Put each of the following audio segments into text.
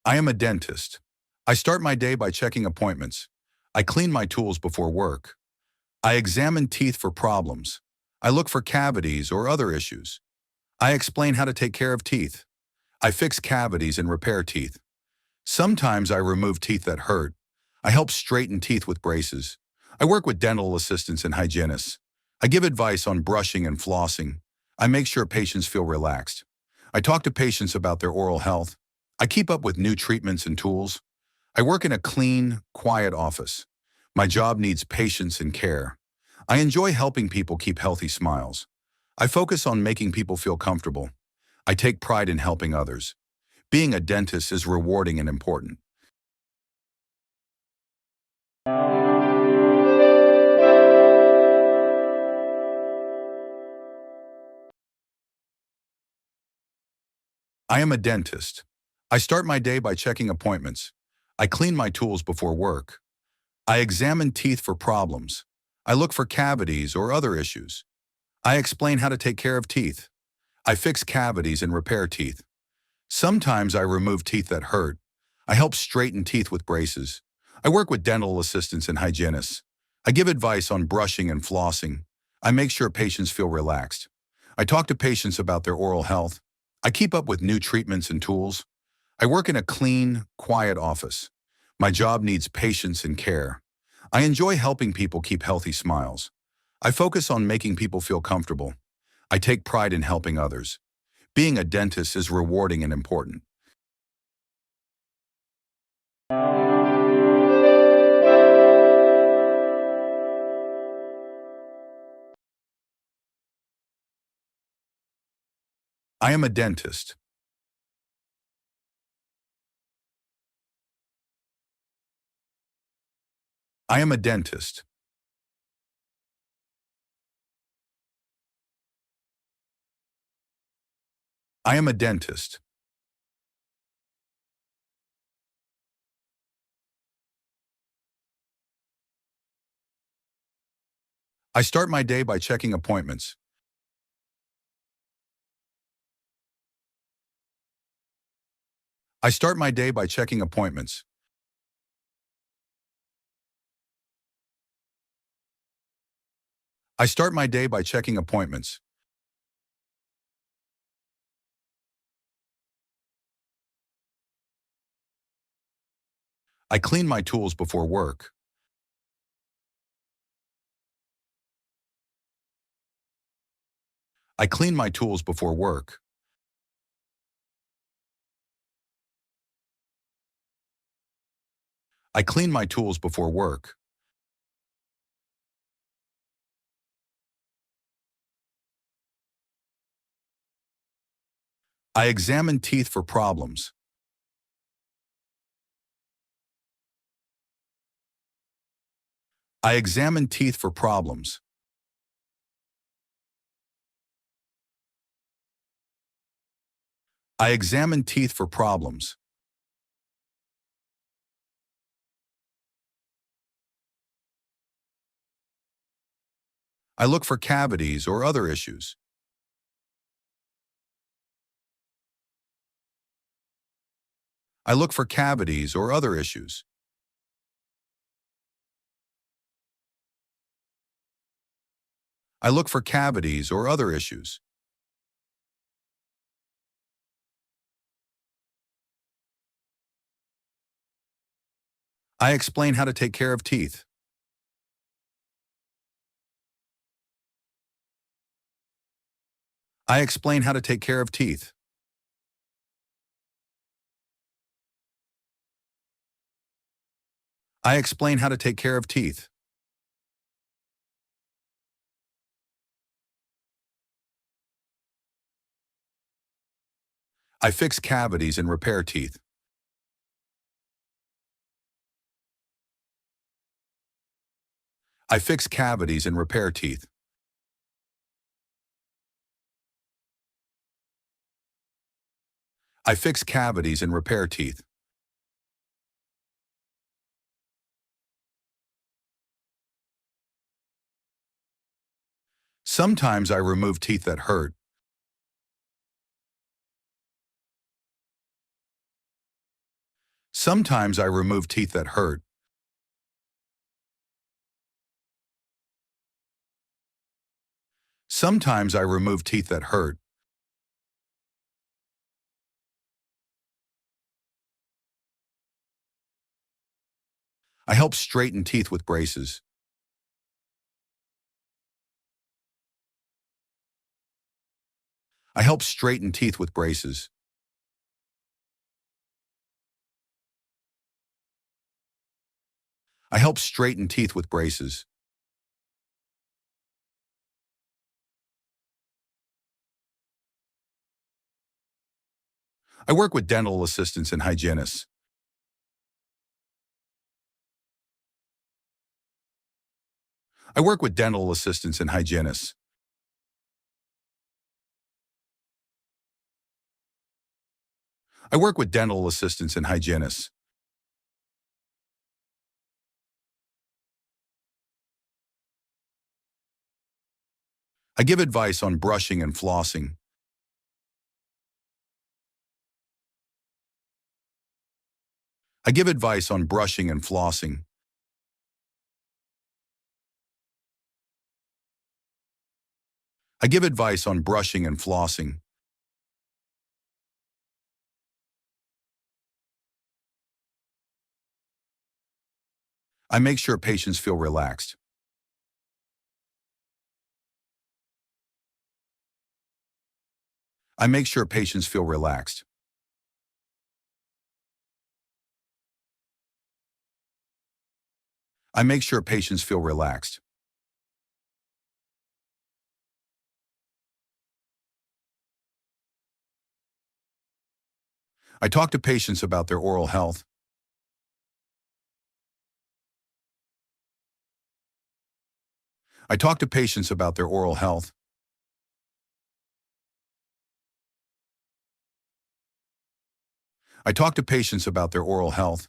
I am a dentist. I start my day by checking appointments. I clean my tools before work. I examine teeth for problems. I look for cavities or other issues. I explain how to take care of teeth. I fix cavities and repair teeth. Sometimes I remove teeth that hurt. I help straighten teeth with braces. I work with dental assistants and hygienists. I give advice on brushing and flossing. I make sure patients feel relaxed. I talk to patients about their oral health. I keep up with new treatments and tools. I work in a clean, quiet office. My job needs patience and care. I enjoy helping people keep healthy smiles. I focus on making people feel comfortable. I take pride in helping others. Being a dentist is rewarding and important. I am a dentist. I start my day by checking appointments. I clean my tools before work. I examine teeth for problems. I look for cavities or other issues. I explain how to take care of teeth. I fix cavities and repair teeth. Sometimes I remove teeth that hurt. I help straighten teeth with braces. I work with dental assistants and hygienists. I give advice on brushing and flossing. I make sure patients feel relaxed. I talk to patients about their oral health. I keep up with new treatments and tools. I work in a clean, quiet office. My job needs patience and care. I enjoy helping people keep healthy smiles. I focus on making people feel comfortable. I take pride in helping others. Being a dentist is rewarding and important. I am a dentist. I am a dentist. I am a dentist. I start my day by checking appointments. I start my day by checking appointments. I start my day by checking appointments. I clean my tools before work. I clean my tools before work. I clean my tools before work. I examine teeth for problems. I examine teeth for problems. I examine teeth for problems. I look for cavities or other issues. I look for cavities or other issues. I look for cavities or other issues. I explain how to take care of teeth. I explain how to take care of teeth. I explain how to take care of teeth. I fix cavities and repair teeth. I fix cavities and repair teeth. I fix cavities and repair teeth. Sometimes I remove teeth that hurt. Sometimes I remove teeth that hurt. Sometimes I remove teeth that hurt. I help straighten teeth with braces. I help straighten teeth with braces. I help straighten teeth with braces. I work with dental assistants and hygienists. I work with dental assistants and hygienists. I work with dental assistants and hygienists. I give advice on brushing and flossing. I give advice on brushing and flossing. I give advice on brushing and flossing. I make sure patients feel relaxed. I make sure patients feel relaxed. I make sure patients feel relaxed. I talk to patients about their oral health. I talk to patients about their oral health. I talk to patients about their oral health.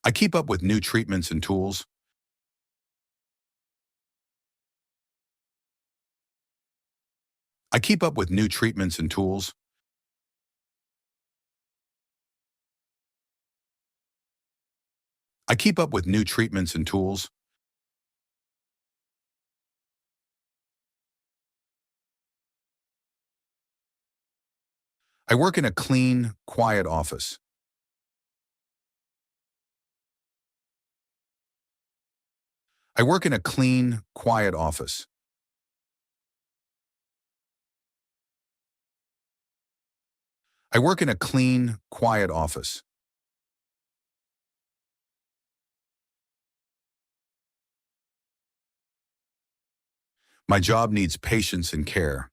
I keep up with new treatments and tools. I keep up with new treatments and tools. I keep up with new treatments and tools. I work in a clean, quiet office. I work in a clean, quiet office. I work in a clean, quiet office. My job needs patience and care.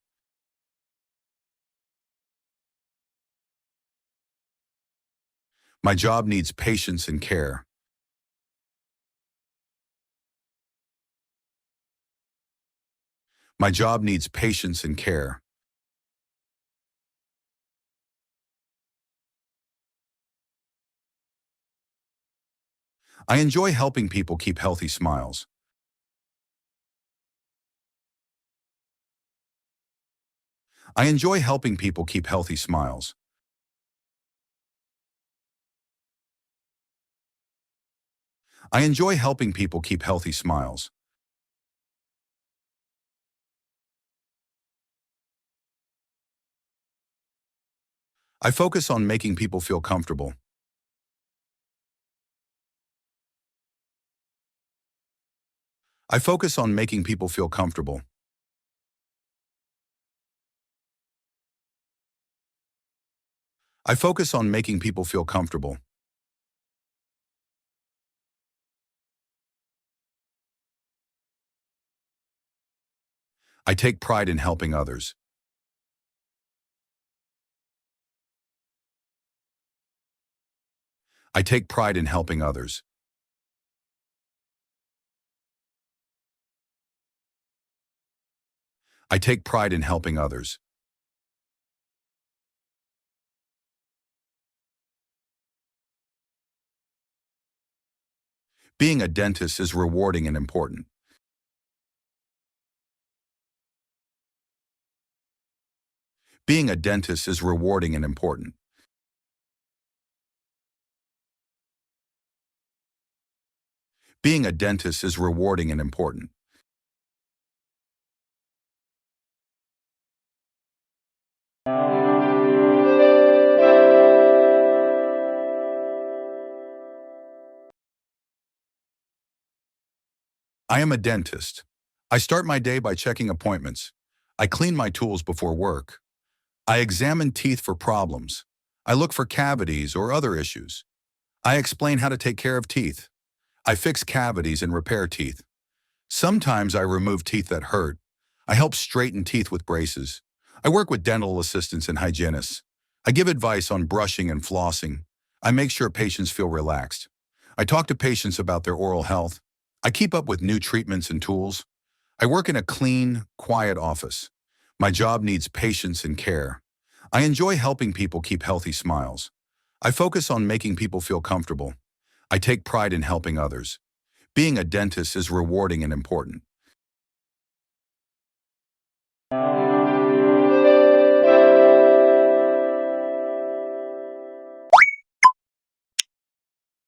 My job needs patience and care. My job needs patience and care. I enjoy helping people keep healthy smiles. I enjoy helping people keep healthy smiles. I enjoy helping people keep healthy smiles. I focus on making people feel comfortable. I focus on making people feel comfortable. I focus on making people feel comfortable. I take pride in helping others. I take pride in helping others. I take pride in helping others. Being a dentist is rewarding and important. Being a dentist is rewarding and important. Being a dentist is rewarding and important. I am a dentist. I start my day by checking appointments. I clean my tools before work. I examine teeth for problems. I look for cavities or other issues. I explain how to take care of teeth. I fix cavities and repair teeth. Sometimes I remove teeth that hurt. I help straighten teeth with braces. I work with dental assistants and hygienists. I give advice on brushing and flossing. I make sure patients feel relaxed. I talk to patients about their oral health. I keep up with new treatments and tools. I work in a clean, quiet office. My job needs patience and care. I enjoy helping people keep healthy smiles. I focus on making people feel comfortable. I take pride in helping others. Being a dentist is rewarding and important.